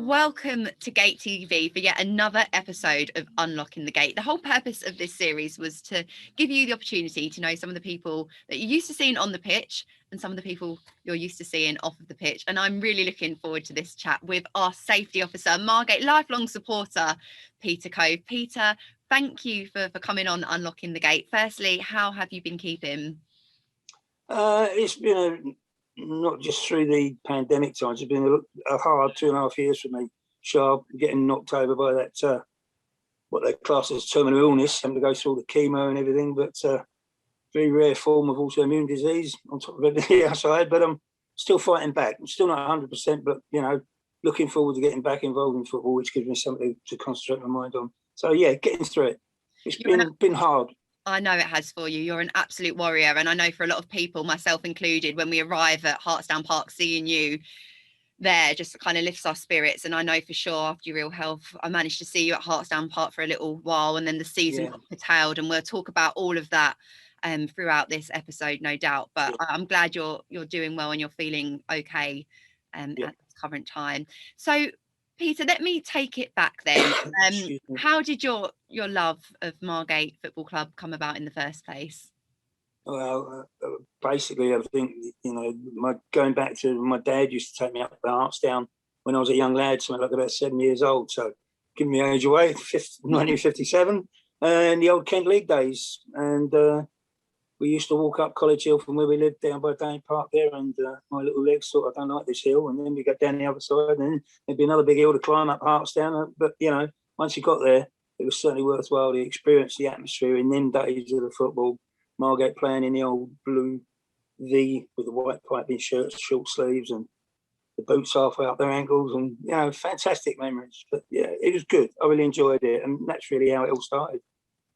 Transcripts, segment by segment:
welcome to GATEtv for yet another episode of Unlocking the Gate. The whole purpose of this series was to give you the opportunity to know some of the people that you're used to seeing on the pitch and some of the people you're used to seeing off of the pitch. And I'm really looking forward to this chat with our safety officer, Margate lifelong supporter, Peter Cove. Peter, thank you for coming on Unlocking the Gate. Firstly, how have you been keeping? It's been not just through the pandemic times. It's been a hard 2.5 years for me. Sharp, getting knocked over by that, what they class as terminal illness, having to go through all the chemo and everything, but very rare form of autoimmune disease on top of everything outside. But I'm still fighting back. I'm still not 100%, but, you know, looking forward to getting back involved in football, which gives me something to concentrate my mind on. So, yeah, getting through it. It's been hard. I know it has for you. You're an absolute warrior. And I know for a lot of people, myself included, when we arrive at Hartsdown Park, seeing you there just kind of lifts our spirits. And I know for sure after your ill health, I managed to see you at Hartsdown Park for a little while, and then the season got curtailed, and we'll talk about all of that throughout this episode, no doubt. But I'm glad you're doing well and you're feeling okay at this current time. So Peter, let me take it back then. How did your love of Margate Football Club come about in the first place? Well, basically, I think, you know, going back to my dad used to take me up to Hartsdown when I was a young lad, something like about 7 years old. So, giving me age away, 1957, and the old Kent League days. And we used to walk up College Hill from where we lived down by Dane Park there, and my little legs thought, I don't like this hill. And then we got down the other side, and then there'd be another big hill to climb up Hartsdown. But, you know, once you got there, it was certainly worthwhile. The experience, the atmosphere in them days of the football. Margate playing in the old blue V with the white piping shirts, short sleeves, and the boots halfway up their ankles, and, you know, fantastic memories. But yeah, it was good. I really enjoyed it, and that's really how it all started.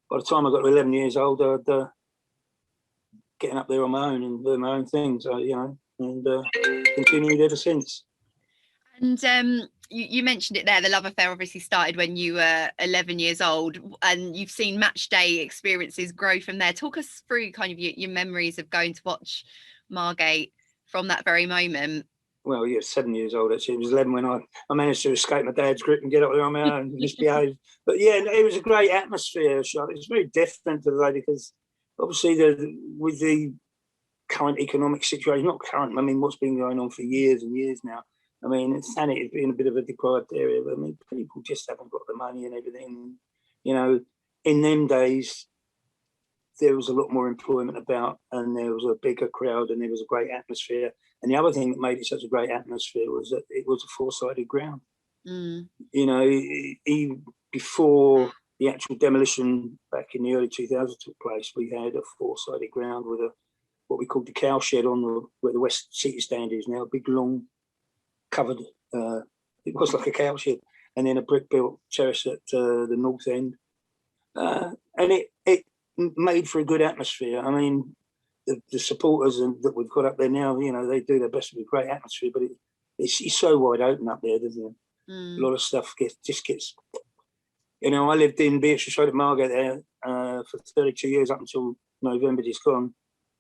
By the time I got to 11 years old, I'd getting up there on my own and doing my own things, you know, and continued ever since. And you mentioned it there, the love affair obviously started when you were 11 years old, and you've seen match day experiences grow from there. Talk us through kind of your memories of going to watch Margate from that very moment. Well, yeah, 7 years old, actually. It was 11 when I managed to escape my dad's grip and get up there on my own and misbehave. But yeah, it was a great atmosphere, Charlotte. It's very different today because obviously with the current economic situation, not current, I mean, what's been going on for years and years now. I mean, Thanet has been a bit of a deprived area. But I mean, people just haven't got the money and everything. You know, in them days, there was a lot more employment about, and there was a bigger crowd, and there was a great atmosphere. And the other thing that made it such a great atmosphere was that it was a four-sided ground. You know, even before the actual demolition back in the early 2000s took place, we had a four-sided ground with what we called the cow shed on where the West City stand is now, a big long covered, it was like a cow shed, and then a brick-built terrace at the north end. And it made for a good atmosphere. I mean, the supporters that we've got up there now, you know, they do their best with a great atmosphere, but it's so wide open up there, doesn't it? A lot of stuff just gets, you know, I lived in Beatrice Road at Margate there for 32 years up until November just gone,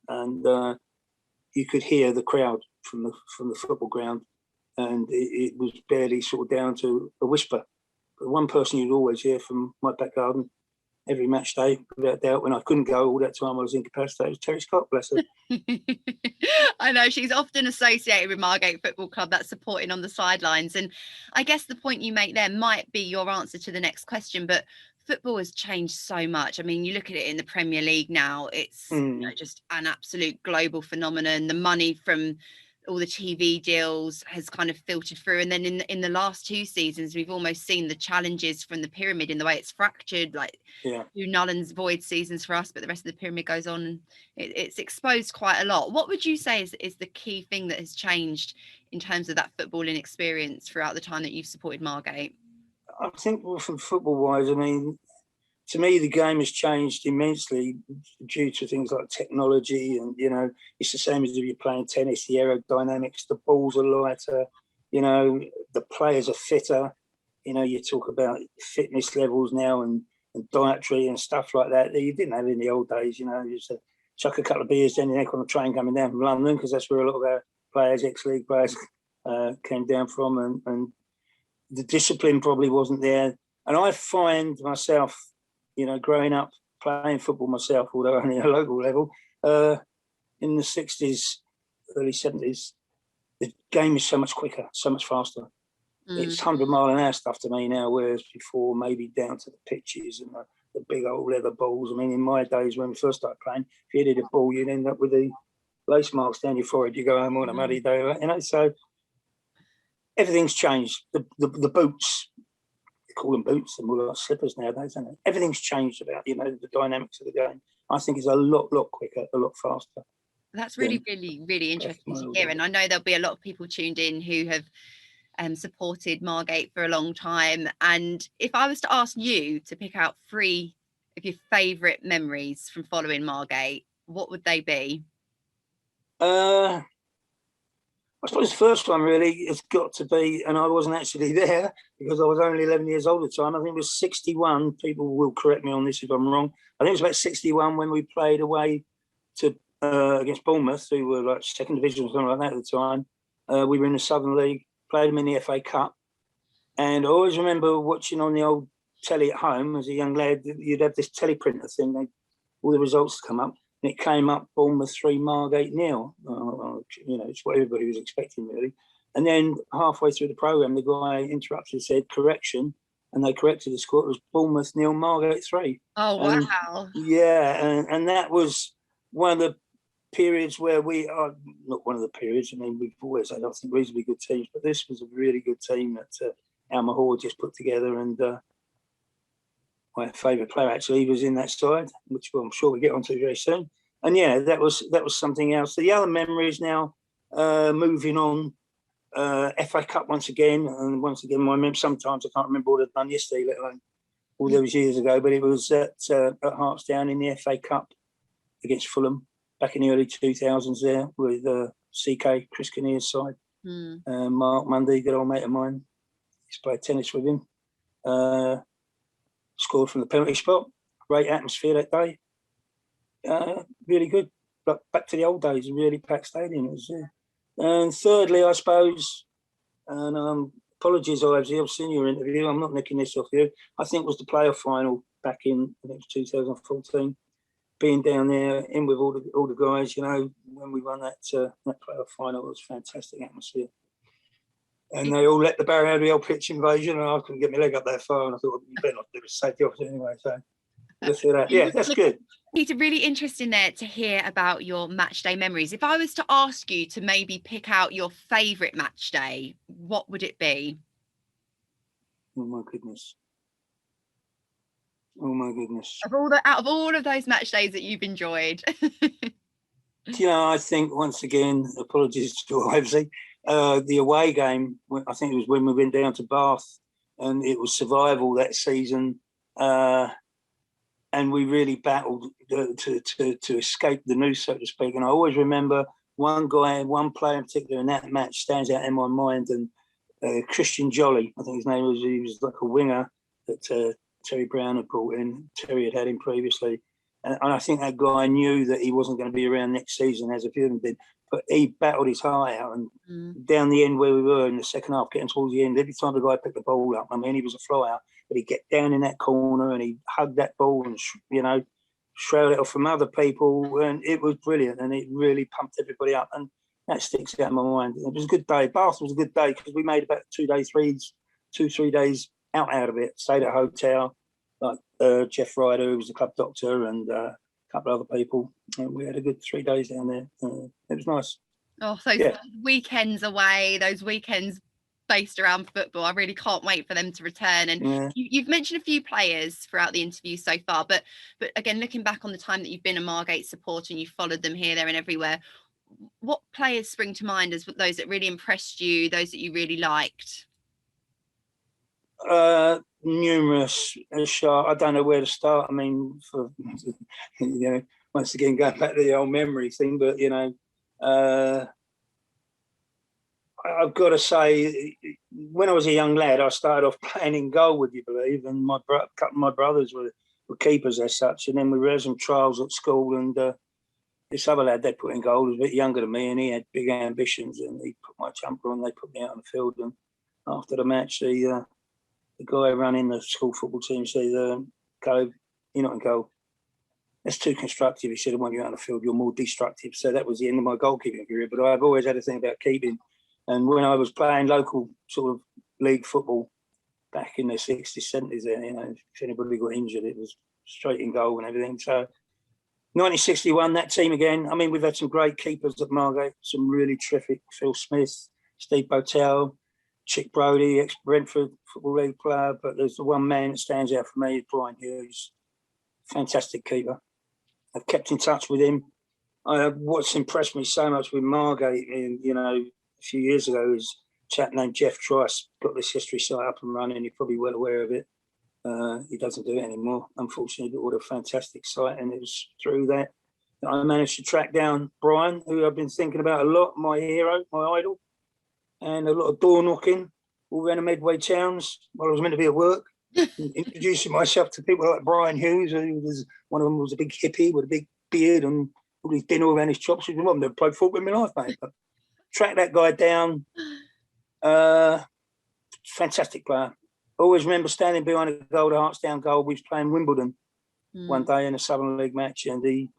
and you could hear the crowd from the football ground, and it was barely sort of down to a whisper. But one person you'd always hear from my back garden every match day, without doubt, when I couldn't go all that time I was incapacitated, was Terry Scott, bless her. I know, she's often associated with Margate Football Club, that's supporting on the sidelines. And I guess the point you make there might be your answer to the next question, but football has changed so much. I mean, you look at it in the Premier League now, it's you know, just an absolute global phenomenon. The money from all the TV deals has kind of filtered through, and then in the last two seasons we've almost seen the challenges from the pyramid in the way it's fractured, like two null and void seasons for us, but the rest of the pyramid goes on, and it's exposed quite a lot. What would you say is the key thing that has changed in terms of that footballing experience throughout the time that you've supported Margate? I think, well, from football wise, I mean, to me, the game has changed immensely due to things like technology, and, you know, it's the same as if you're playing tennis. The aerodynamics, the balls are lighter, you know, the players are fitter. You know, you talk about fitness levels now and dietary and stuff like that you didn't have in the old days. You know, you used to chuck a couple of beers down your neck on a train coming down from London, because that's where a lot of our players, ex-league players, came down from, and the discipline probably wasn't there. And I find myself, growing up playing football myself, although only at a local level, in the 60s, early 70s, the game is so much quicker, so much faster. It's 100-mile-an-hour stuff to me now, whereas before, maybe down to the pitches and the big old leather balls. I mean, in my days when we first started playing, if you hit a ball, you'd end up with the lace marks down your forehead. You go home on a muddy day, so everything's changed. The boots, they call them boots, they're more like slippers nowadays, isn't it? Everything's changed about, the dynamics of the game. I think it's a lot quicker, a lot faster. That's really, really, really interesting to hear. And I know there'll be a lot of people tuned in who have supported Margate for a long time. And if I was to ask you to pick out 3 of your favourite memories from following Margate, what would they be? I suppose the first one really has got to be, and I wasn't actually there because I was only 11 years old at the time. I think it was 61. People will correct me on this if I'm wrong. I think it was about 61 when we played away to against Bournemouth, who were like second division or something like that at the time. We were in the Southern League, played them in the FA Cup. And I always remember watching on the old telly at home as a young lad, you'd have this teleprinter thing, all the results come up. And it came up Bournemouth 3, Margate 0. It's what everybody was expecting, really. And then halfway through the programme, the guy interrupted and said, correction. And they corrected the score. It was Bournemouth 0, Margate 3. Oh, wow. And that was one of the periods where we are, not one of the periods, I mean, we've always had, I think, reasonably good teams, but this was a really good team that Alma Hall just put together. And my favourite player actually was in that side, which I'm sure we'll get onto very soon. And yeah, that was something else. The other memories now, moving on, FA Cup once again, and once again, sometimes I can't remember what I'd done yesterday, let alone all those years ago, but it was at Hartsdown in the FA Cup against Fulham back in the early 2000s there with CK, Chris Kinnear's side. Mark Mundy, good old mate of mine. He's played tennis with him. Scored from the penalty spot. Great atmosphere that day. Really good. But back to the old days, a really packed stadium. It was, and thirdly, I suppose, and apologies, Ivesy, I've seen your interview. I'm not nicking this off you. I think it was the playoff final back in, I think it was 2014. Being down there, in with all the guys, when we won that playoff final, it was a fantastic atmosphere. And they all let the barrier out of the old pitch invasion, and I couldn't get my leg up that far. And I thought, you better not do this, safety officer anyway. So let's do that. Yeah, that's good. Peter, really interesting there to hear about your match day memories. If I was to ask you to maybe pick out your favourite match day, what would it be? Oh my goodness. Oh my goodness. Out of all of those match days that you've enjoyed. I think once again, apologies to Ivesy, the away game, I think it was when we went down to Bath, and it was survival that season. And we really battled to escape the noose, so to speak. And I always remember one player in particular in that match stands out in my mind, and Christian Jolly, I think his name was. He was like a winger that Terry Brown had brought in. Terry had him previously. And I think that guy knew that he wasn't going to be around next season, as a few of them did. But he battled his heart out, and down the end where we were in the second half, getting towards the end, every time the guy picked the ball up, I mean, he was a fly out, but he'd get down in that corner and he'd hug that ball and, shroud it off from other people. And it was brilliant, and it really pumped everybody up. And that sticks out in my mind. It was a good day. Bath was a good day because we made about 3 days out of it, stayed at a hotel, like Jeff Ryder, who was the club doctor, and couple of other people, and we had a good 3 days down there. It was nice. Oh, those weekends away, those weekends based around football, I really can't wait for them to return. And you've mentioned a few players throughout the interview so far, but again, looking back on the time that you've been a Margate supporter and you've followed them here, there and everywhere, what players spring to mind as those that really impressed you, those that you really liked? Numerous. I don't know where to start. I mean, once again, going back to the old memory thing, but I've got to say, when I was a young lad, I started off playing in goal, would you believe? And a couple of my brothers were keepers as such, and then we were some trials at school, and this other lad they put in goal was a bit younger than me, and he had big ambitions, and he put my jumper on. They put me out on the field, and after the match, the guy running the school football team said, "Cove, you're not in goal. That's too constructive." He said, "I want you out on the field. You're more destructive." So that was the end of my goalkeeping career. But I've always had a thing about keeping. And when I was playing local sort of league football back in the 60s, 70s, there, if anybody got injured, it was straight in goal and everything. So 1961, that team again. I mean, we've had some great keepers at Margate, some really terrific. Phil Smith, Steve Botel, Chick Brodie, ex-Brentford Football League player. But there's the one man that stands out for me, Brian Hughes. Fantastic keeper. I've kept in touch with him. What's impressed me so much with Margate, a few years ago, is a chap named Jeff Trice got this history site up and running. You're probably well aware of it. He doesn't do it anymore, unfortunately, but what a fantastic site. And it was through that I managed to track down Brian, who I've been thinking about a lot, my hero, my idol, and a lot of door knocking all around the Medway towns while I was meant to be at work. Introducing myself to people like Brian Hughes, who was one of them was a big hippie with a big beard and all his dinner around his chops. I've never played football in my life, mate. But track that guy down. Fantastic player. Always remember standing behind a goal, the Hearts down goal. We was playing Wimbledon one day in a Southern League match, and he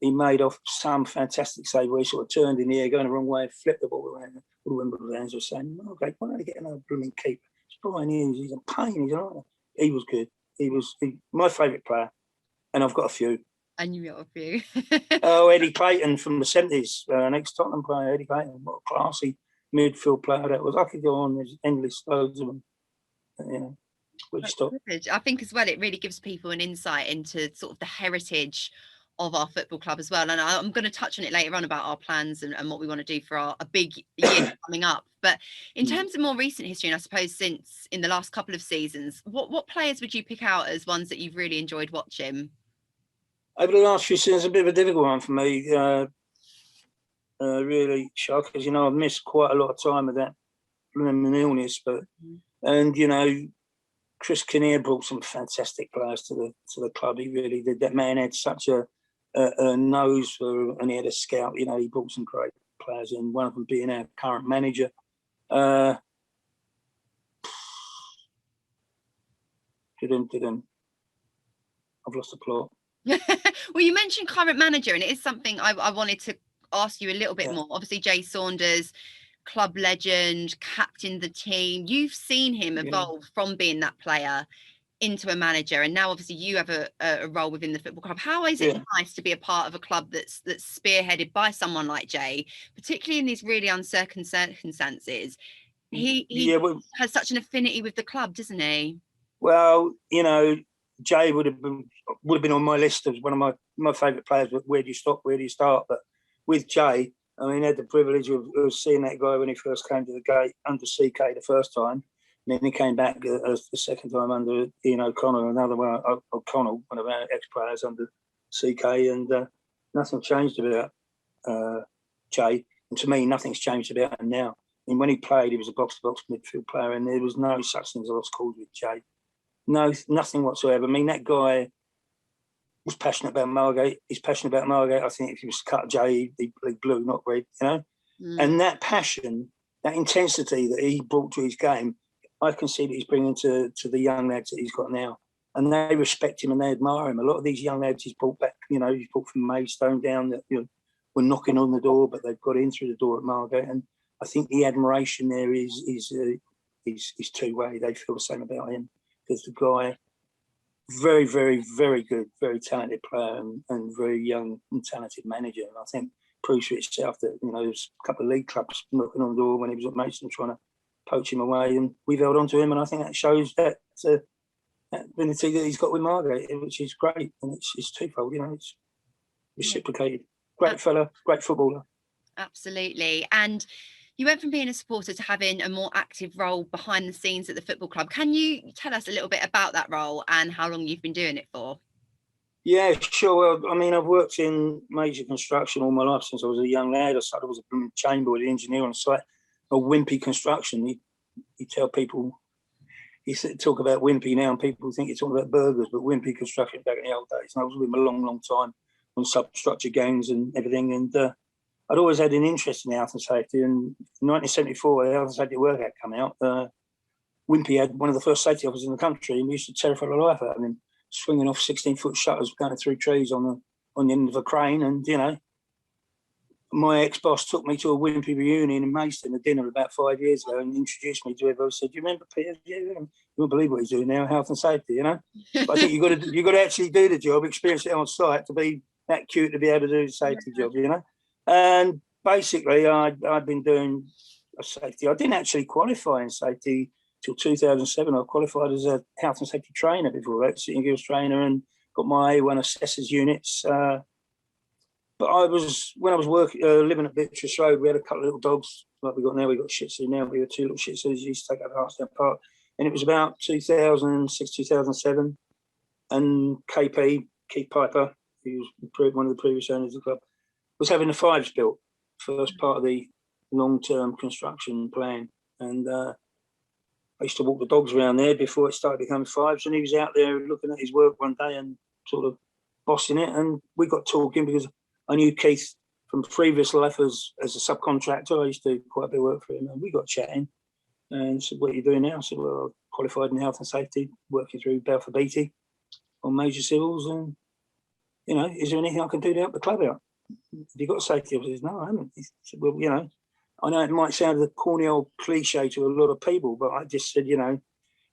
made off some fantastic save where he sort of turned in the air, going the wrong way, flipped the ball around. All the Wimbledon fans were saying, "Okay, why don't they get another blooming keeper? It's Brian Hughes. He's a pain. He's all right." He was good. He was my favourite player, and I've got a few. And you got a few. Oh, Eddie Clayton from the 70s, an ex-Tottenham player, Eddie Clayton. What a classy midfield player that was. I could go on. There's endless loads of them. Stop. I think as well, it really gives people an insight into sort of the heritage of our football club as well. And I'm going to touch on it later on about our plans and what we want to do for a big year coming up. But in terms of more recent history, and I suppose since in the last couple of seasons, what players would you pick out as ones that you've really enjoyed watching? Over the last few seasons, a bit of a difficult one for me. Really, shock, because I've missed quite a lot of time with that blooming illness. But Chris Kinnear brought some fantastic players to the club. He really did. That man had such a nose for, and he had a scout. He brought some great players in. One of them being our current manager. I've lost the plot. Well, you mentioned current manager, and it is something I wanted to ask you a little bit more. Obviously, Jay Saunders, club legend, captained the team. You've seen him evolve from being that player into a manager, and now obviously you have a role within the football club. How is it nice to be a part of a club that's spearheaded by someone like Jay, particularly in these really uncertain circumstances? He has such an affinity with the club, doesn't he? Well, Jay would have been on my list as one of my favourite players. But where do you stop? Where do you start? But with Jay, I mean, I had the privilege of seeing that guy when he first came to the Gate under CK the first time. And then he came back the second time under Ian O'Connell, another one, O'Connell, one of our ex-players under CK. And nothing changed about Jay. And to me, nothing's changed about him now. And when he played, he was a box-to-box midfield player, and there was no such thing as lost cause with Jay. No, nothing whatsoever. I mean, that guy was passionate about Margate. He's passionate about Margate. I think if he was to cut Jay, he'd play blue, not red, And that passion, that intensity that he brought to his game, I can see that he's bringing to the young lads that he's got now. And they respect him and they admire him. A lot of these young lads he's brought back, he's brought from Maidstone down that were knocking on the door, but they've got in through the door at Margate. And I think the admiration there is two-way. They feel the same about him. Because the guy, very, very, very good, very talented player and very young and talented manager. And I think proves for itself that, there's a couple of league clubs knocking on the door when he was at Maidstone trying to poach him away, and we've held on to him. And I think that shows that ability that he's got with Margate, which is great. And it's twofold, it's reciprocated. Great fella, great footballer. Absolutely. And you went from being a supporter to having a more active role behind the scenes at the football club. Can you tell us a little bit about that role and how long you've been doing it for? Yeah, sure. Well, I mean, I've worked in major construction all my life since I was a young lad. I started as a chamberboy engineer on site of Wimpy Construction. You tell people, you talk about Wimpy now and people think you're talking about burgers, but Wimpy Construction back in the old days. And I was with them a long, long time on substructure gangs and everything. And I'd always had an interest in health and safety. And in 1974, the Health and Safety Work Act came out. Wimpy had one of the first safety officers in the country, and we used to terrify the life out of him, swinging off 16-foot shutters, going through trees on the end of a crane. And, you know, my ex-boss took me to a Wimpy reunion in Maidstone, a dinner about 5 years ago, and introduced me to everyone. Said, "Do you remember Peter? Yeah, you won't believe what he's doing now, health and safety, you know." But I think you've got to actually do the job, experience it on site to be that cute to be able to do the safety job, you know. And basically, I'd been doing a safety. I didn't actually qualify in safety till 2007. I qualified as a health and safety trainer before that, sitting girls trainer, and got my A1 assessors units. But when I was working, living at Beatrice Road, we had a couple of little dogs like we got now. We got Shih Tzu now. We had 2 little Shih Tzus used to take up Hartstown Park. And it was about 2006, 2007. And KP, Keith Piper, who was one of the previous owners of the club, was having the fives built, first part of the long-term construction plan. And I used to walk the dogs around there before it started becoming fives. And he was out there looking at his work one day and sort of bossing it. And we got talking because I knew Keith from previous life as a subcontractor. I used to do quite a bit of work for him, and we got chatting and said, "What are you doing now?" I said, "Well, I'm qualified in health and safety, working through Balfour Beatty on major civils, and, you know, is there anything I can do to help the club out? Have you got a safety officer?" I said, "No, I haven't." He said, "Well, you know, I know it might sound a corny old cliche to a lot of people, but I just said, you know,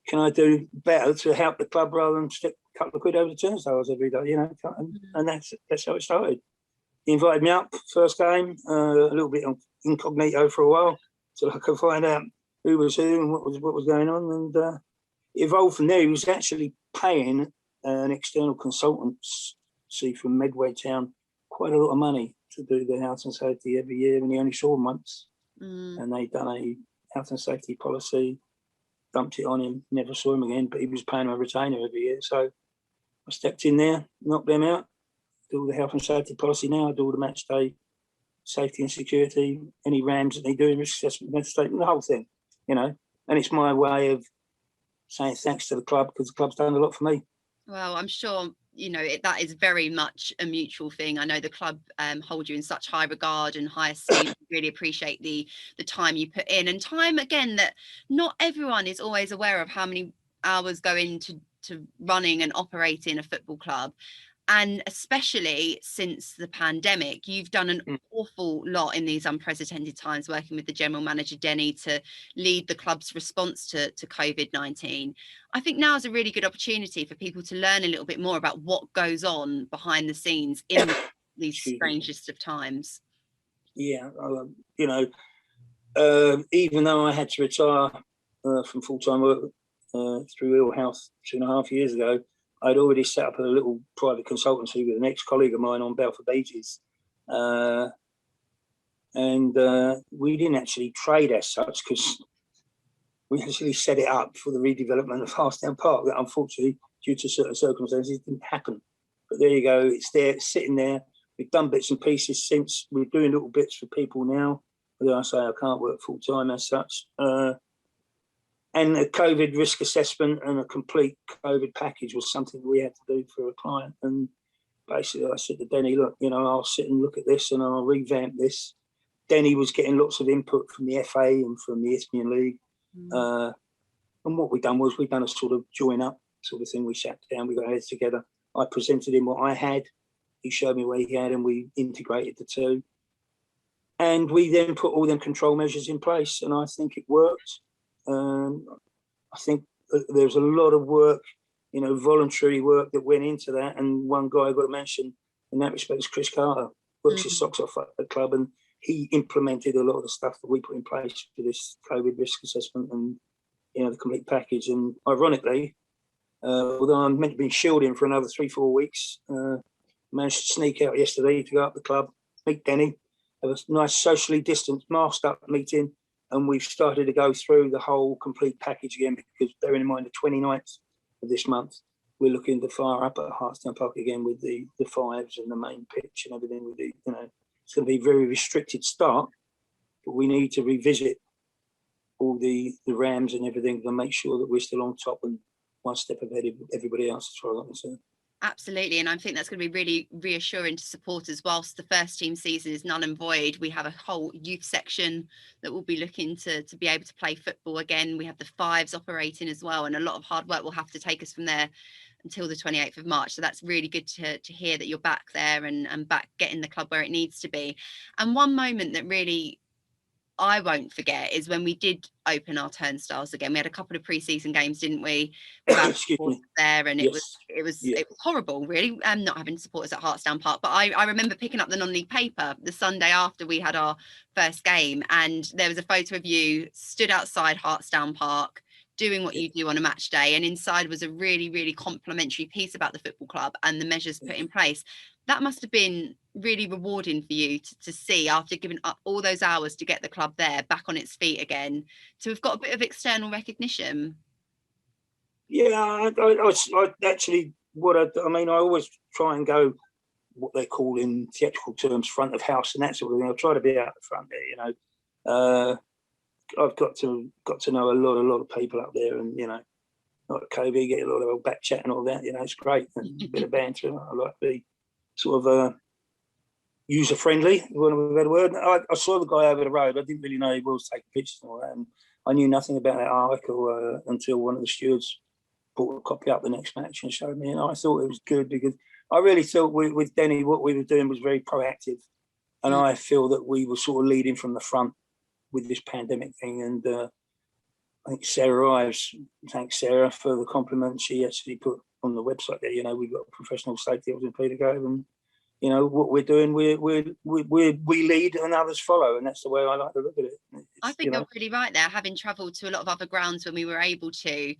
can I do better to help the club rather than stick a couple of quid over the turnstiles every day, you know?" And that's how it started. He invited me up, first game, a little bit incognito for a while, so I could find out who was who and what was going on. And it evolved from there. He was actually paying an external consultancy from Medway Town quite a lot of money to do the health and safety every year, and he only saw him once. And they'd done a health and safety policy, dumped it on him, never saw him again, but he was paying a retainer every year. So I stepped in there, knocked them out, do all the health and safety policy now. I do all the match day safety and security, any RAMs that they do, risk assessment, the whole thing, you know. And it's my way of saying thanks to the club, because the club's done a lot for me. Well, I'm sure, you know, that is very much a mutual thing. I know the club hold you in such high regard and high esteem. Really appreciate the time you put in, and time, again, that not everyone is always aware of how many hours go into running and operating a football club. And especially since the pandemic, you've done an awful lot in these unprecedented times, working with the general manager, Denny, to lead the club's response to COVID-19. I think now is a really good opportunity for people to learn a little bit more about what goes on behind the scenes in these strangest of times. Yeah, you know, even though I had to retire from full-time work through ill health 2.5 years ago, I'd already set up a little private consultancy with an ex-colleague of mine on Balfour Beatties. And we didn't actually trade as such, because we actually set it up for the redevelopment of Hartstown Park that, unfortunately, due to certain circumstances, didn't happen. But there you go. It's there, it's sitting there. We've done bits and pieces since. We're doing little bits for people now. Although I say I can't work full-time as such. And a COVID risk assessment and a complete COVID package was something we had to do for a client. And basically I said to Denny, look, you know, I'll sit and look at this and I'll revamp this. Denny was getting lots of input from the FA and from the Isthmian League. And what we've done a sort of join up sort of thing. We sat down, we got our heads together. I presented him what I had. He showed me what he had, and we integrated the two. And we then put all them control measures in place, and I think it worked. I think there's a lot of work, you know, voluntary work that went into that. And one guy I've got to mention in that respect is Chris Carter, works his socks off at the club, and he implemented a lot of the stuff that we put in place for this COVID risk assessment and, you know, the complete package. And ironically, although I'm meant to be shielding for another 3-4 weeks, managed to sneak out yesterday to go up the club, meet Denny, have a nice socially distanced, masked up meeting. And we've started to go through the whole complete package again, because bearing in mind the 29th of this month, we're looking to fire up at Hartstown Park again with the fives and the main pitch and everything. With the, you know, it's going to be a very restricted start, but we need to revisit all the RAMs and everything to make sure that we're still on top and one step ahead of everybody else, as far as I'm concerned. Absolutely, and I think that's going to be really reassuring to supporters. Whilst the first team season is null and void, we have a whole youth section that will be looking to be able to play football again. We have the fives operating as well, and a lot of hard work will have to take us from there until the 28th of March. So that's really good to hear that you're back there and back getting the club where it needs to be. And one moment that really I won't forget is when we did open our turnstiles again. We had a couple of pre-season games, didn't we, without Excuse supporters me. there, and it was Yes. Yeah. horrible, really, not having supporters at Hartsdown Park. But I remember picking up the non-league paper the Sunday after we had our first game, and there was a photo of you stood outside Hartsdown Park doing what you do on a match day, and inside was a really, really complimentary piece about the football club and the measures put in place. That must have been really rewarding for you to see, after giving up all those hours to get the club there back on its feet again, to have got a bit of external recognition. Yeah, I actually, I mean, I always try and go what they call in theatrical terms front of house and that sort of thing. I try to be out the front there, you know. I've got to know a lot of people up there, and you know, like Cove, get a lot of old back chat and all that. You know, it's great, and a bit of banter. I like to be sort of user friendly, for a better word. I saw the guy over the road. I didn't really know he was taking pictures and all that, and I knew nothing about that article until one of the stewards brought a copy up the next match and showed me, and I thought it was good, because I really thought with Denny, what we were doing was very proactive, and I feel that we were sort of leading from the front with this pandemic thing. And I think Sarah Ives, thanks Sarah for the compliment she actually put on the website there. You know, we've got a professional safety officer in Peter Cove, and you know what we're doing, we lead and others follow, and that's the way I like to look at it. I think you're really right there. Having travelled to a lot of other grounds when we were able to,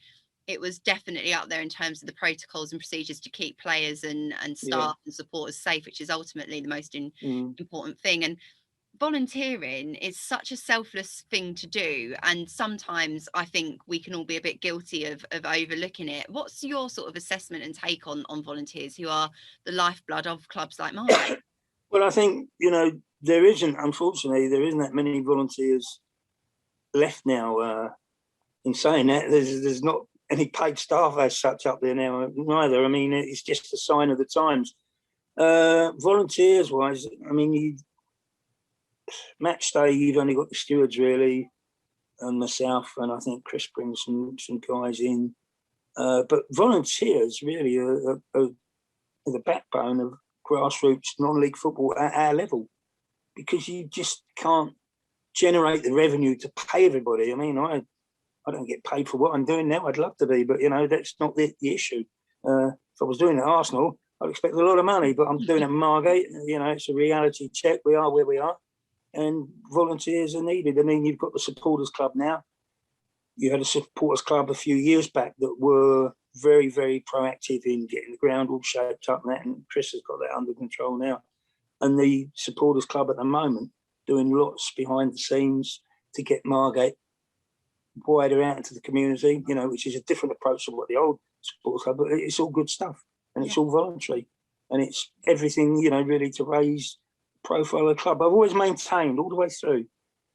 it was definitely up there in terms of the protocols and procedures to keep players and staff and supporters safe, which is ultimately the most important thing. And volunteering is such a selfless thing to do, and sometimes I think we can all be a bit guilty of overlooking it. What's your sort of assessment and take on volunteers who are the lifeblood of clubs like Margate? Well, I think, you know, unfortunately there isn't that many volunteers left now. In saying that, there's not any paid staff as such up there now neither. I mean, it's just a sign of the times. Volunteers wise, I mean, match day, you've only got the stewards really, and myself, and I think Chris brings some guys in. But volunteers really are the backbone of grassroots non-league football at our level, because you just can't generate the revenue to pay everybody. I mean, I don't get paid for what I'm doing now. I'd love to be, but you know, that's not the issue. If I was doing it at Arsenal, I'd expect a lot of money, but I'm doing it at Margate. You know, it's a reality check. We are where we are, and volunteers are needed. I mean, you've got the supporters club now. You had a supporters club a few years back that were very, very proactive in getting the ground all shaped up and that, and Chris has got that under control now. And the supporters club at the moment doing lots behind the scenes to get Margate wider out into the community, you know, which is a different approach to what the old supporters club, but it's all good stuff, and it's all voluntary, and it's everything, you know, really to raise the profile of the club. I've always maintained all the way through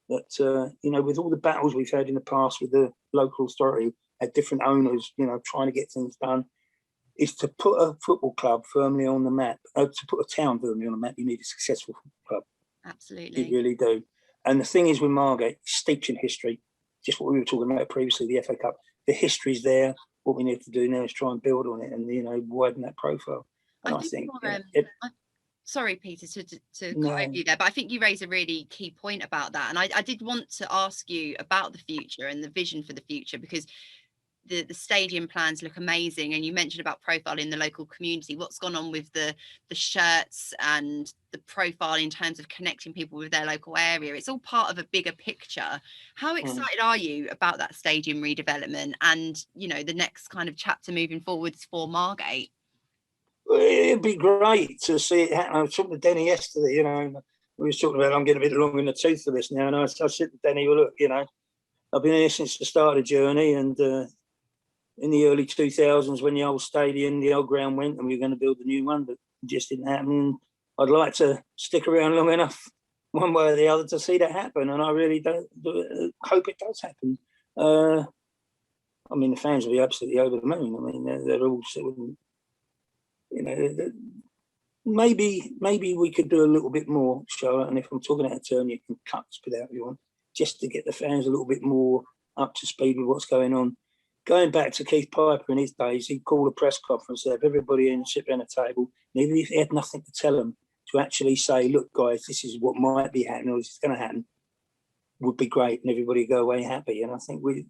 that, you know, with all the battles we've had in the past with the local authority at different owners, you know, trying to get things done, is to put a football club firmly on the map. To put a town firmly on the map, you need a successful football club. Absolutely. You really do. And the thing is with Margate, steeped in history, just what we were talking about previously, the FA Cup, the history's there. What we need to do now is try and build on it and, you know, widen that profile. And I think sorry, Peter, to No. cut over you there, but I think you raise a really key point about that. And I did want to ask you about the future and the vision for the future, because the stadium plans look amazing, and you mentioned about profiling the local community. What's gone on with the shirts and the profile in terms of connecting people with their local area? It's all part of a bigger picture. How excited are you about that stadium redevelopment and, you know, the next kind of chapter moving forwards for Margate? It'd be great to see it happen. I was talking to Denny yesterday, you know, we were talking about I'm getting a bit long in the tooth for this now, and I said to Denny, well, look, you know, I've been here since the start of the journey, and in the early 2000s when the old stadium, the old ground went, and we were going to build a new one, but it just didn't happen. I'd like to stick around long enough, one way or the other, to see that happen, and I really hope it does happen. I mean, the fans will be absolutely over the moon. I mean, they're all sort of, you know, maybe we could do a little bit more, Charlotte. And if I'm talking out of turn, you can cut this bit out if you want, just to get the fans a little bit more up to speed with what's going on. Going back to Keith Piper in his days, he'd call a press conference, have everybody in, sit around a table, and even if he had nothing to tell them, to actually say, look, guys, this is what might be happening, or this is going to happen, would be great, and everybody go away happy. And I think we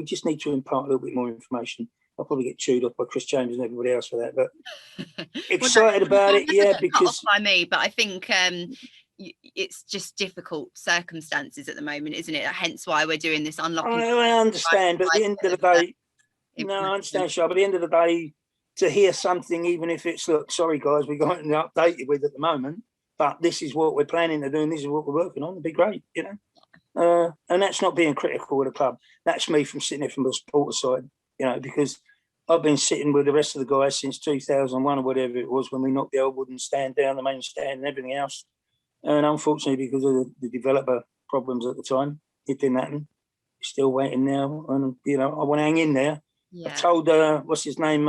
just need to impart a little bit more information. I'll probably get chewed up by Chris James and everybody else for that, but excited about it, yeah, because by me, but I think it's just difficult circumstances at the moment, isn't it? Hence why we're doing this unlocking. I understand, but at the end of the day, I understand, Charlotte, but at the end of the day, to hear something, even if it's, look, sorry guys, we got nothing updated with at the moment, but this is what we're planning to do and this is what we're working on, it'd be great, you know. And that's not being critical of the club. That's me from sitting there from the supporter side, you know, because I've been sitting with the rest of the guys since 2001 or whatever it was, when we knocked the old wooden stand down, the main stand and everything else. And unfortunately, because of the developer problems at the time, it didn't happen. Still waiting now. And, you know, I want to hang in there. Yeah. I've told, what's his name,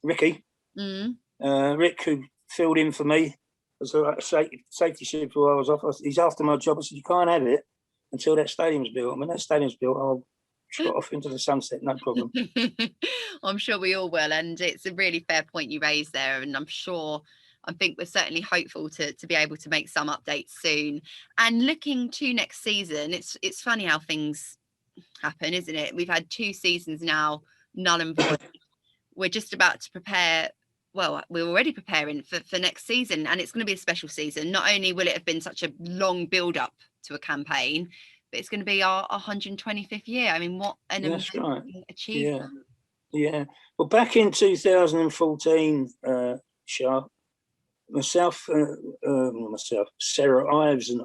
Ricky. Rick, who filled in for me as a safety super while I was off. He's after my job. I said, you can't have it until that stadium's built. I mean, that stadium's built, I'll shot off into the sunset, no problem. I'm sure we all will. And it's a really fair point you raised there. And I think we're certainly hopeful to be able to make some updates soon. And looking to next season, it's funny how things happen, isn't it? We've had 2 seasons now, null and void. We're just about to prepare. Well, we're already preparing for next season, and it's going to be a special season. Not only will it have been such a long build up to a campaign, but it's going to be our 125th year. I mean, what an amazing achievement. Yeah. Well, back in 2014, Sharp, myself, Sarah Ives and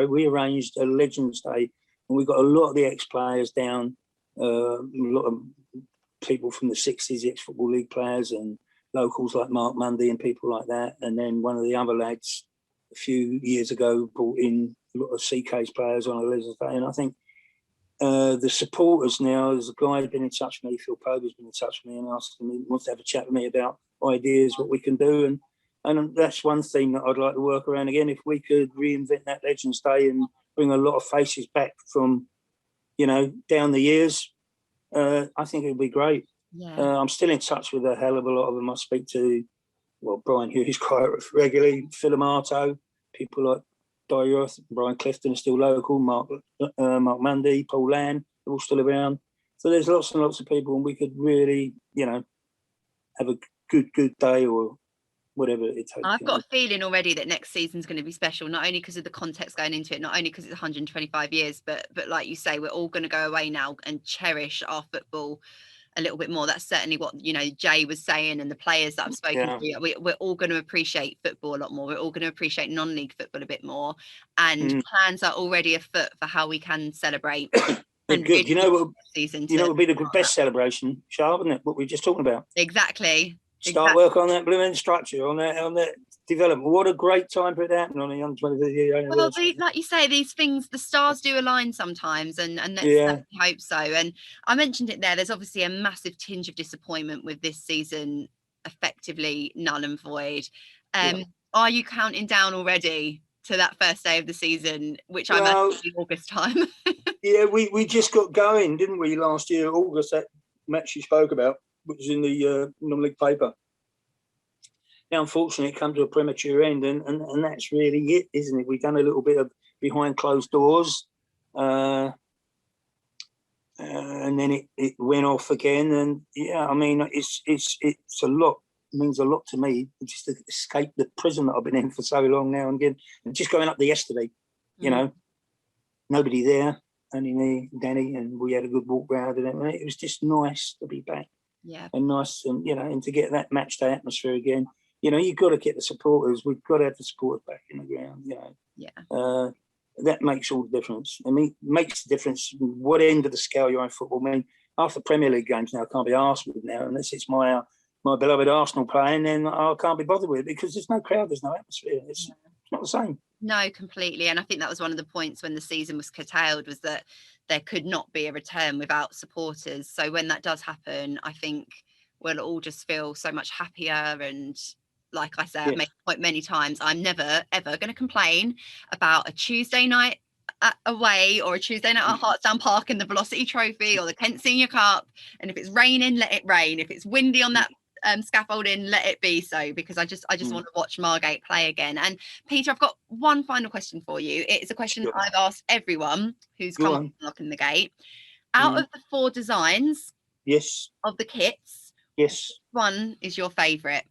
we arranged a Legends Day, and we got a lot of the ex-players down, a lot of people from the 60s, ex-Football League players and locals like Mark Mundy and people like that. And then one of the other lads a few years ago brought in a lot of CK's players on a Legends Day. And I think the supporters now, there's a guy who's been in touch with me, Phil Cove has been in touch with me and asked me, wants to have a chat with me about ideas, what we can do. And that's one thing that I'd like to work around again. If we could reinvent that Legends Day and bring a lot of faces back from, you know, down the years, I think it would be great. Yeah. I'm still in touch with a hell of a lot of them. I speak to, Brian Hughes quite regularly, Phil Amato, people like Dyer, Brian Clifton are still local, Mark Mundy, Paul Land, they're all still around. So there's lots and lots of people, and we could really, you know, have a good day or whatever it takes. I've got a feeling already that next season's going to be special, not only because of the context going into it, not only because it's 125 years, but like you say, we're all going to go away now and cherish our football a little bit more. That's certainly what, you know, Jay was saying, and the players that I've spoken to. We're all going to appreciate football a lot more. We're all going to appreciate non-league football a bit more, and plans are already afoot for how we can celebrate. And good. You know what? Season you know what would be the best celebration, Sharp, isn't it? What we were just talking about. Exactly. Start work on that blooming structure, on that development. What a great time for it to happen on a young 25th year. Well, like you say, these things, the stars do align sometimes, and let's hope so. And I mentioned it there. There's obviously a massive tinge of disappointment with this season effectively null and void. Are you counting down already to that first day of the season, which I imagine in August time? Yeah, we just got going, didn't we, last year, August, that match you spoke about, which was in the non-league paper. Now, unfortunately, it comes to a premature end, and that's really it, isn't it? We've done a little bit of behind closed doors, and then it went off again. And yeah, I mean, it's a lot. It means a lot to me just to escape the prison that I've been in for so long now. And again, just going up there yesterday, you know, nobody there, only me, Danny, and we had a good walk round, and it was just nice to be back. Yeah, and nice, and you know, and to get that match day atmosphere again. You know, you've got to get the supporters. We've got to have the supporters back in the ground. You know, that makes all the difference. I mean, it makes the difference what end of the scale you're in football. I mean, half the Premier League games now can't be arsed with now, unless it's my beloved Arsenal playing. Then I can't be bothered with it because there's no crowd, there's no atmosphere. It's not the same. No, completely. And I think that was one of the points when the season was curtailed, was that there could not be a return without supporters. So when that does happen, I think we'll all just feel so much happier. And like I said, Yeah. I've made the point many times, I'm never ever going to complain about a Tuesday night away or a Tuesday night at Hartsdown Park in the Velocity Trophy or the Kent Senior Cup. And if it's raining, let it rain. If it's windy on that scaffolding, let it be so, because I just want to watch Margate play again. And Peter, I've got one final question for you. It's a question I've asked everyone who's come on Unlocking the Gate. Out of the 4 designs of the kits, which one is your favourite?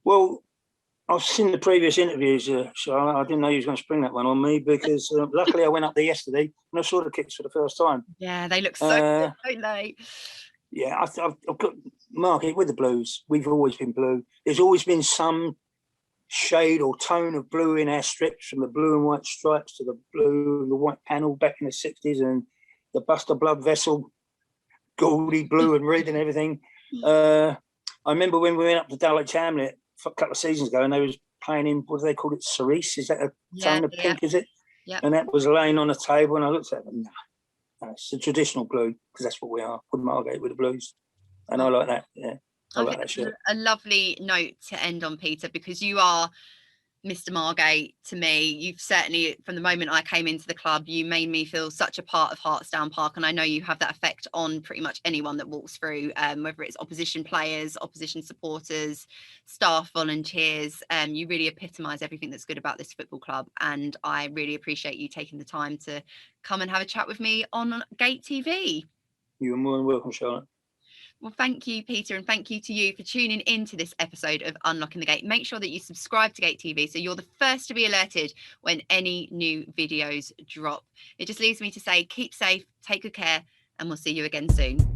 Well, I've seen the previous interviews, Charlotte. I didn't know you was going to spring that one on me, because luckily I went up there yesterday and I saw the kits for the first time. Yeah, they look so good, don't they? Yeah, I've got Margate with the blues. We've always been blue. There's always been some shade or tone of blue in our strips, from the blue and white stripes to the blue and the white panel back in the 60s, and the Buster Blood Vessel, gaudy blue and red and everything. I remember when we went up to Dulwich Hamlet a couple of seasons ago, and they was playing in, what do they call it, cerise? Is that a tone of pink, is it? Yeah. And that was laying on the table, and I looked at them, no, it's a traditional blue, because that's what we are, with Margate with the blues. And I like that, yeah. I like that shirt. A lovely note to end on, Peter, because you are Mr. Margate to me. You've certainly, from the moment I came into the club, you made me feel such a part of Hartsdown Park, and I know you have that effect on pretty much anyone that walks through, whether it's opposition players, opposition supporters, staff, volunteers. You really epitomise everything that's good about this football club, and I really appreciate you taking the time to come and have a chat with me on GATEtv. You're more than welcome, Charlotte. Well, thank you, Peter, and thank you to you for tuning into this episode of Unlocking the Gate. Make sure that you subscribe to GATEtv so you're the first to be alerted when any new videos drop. It just leaves me to say, keep safe, take good care, and we'll see you again soon.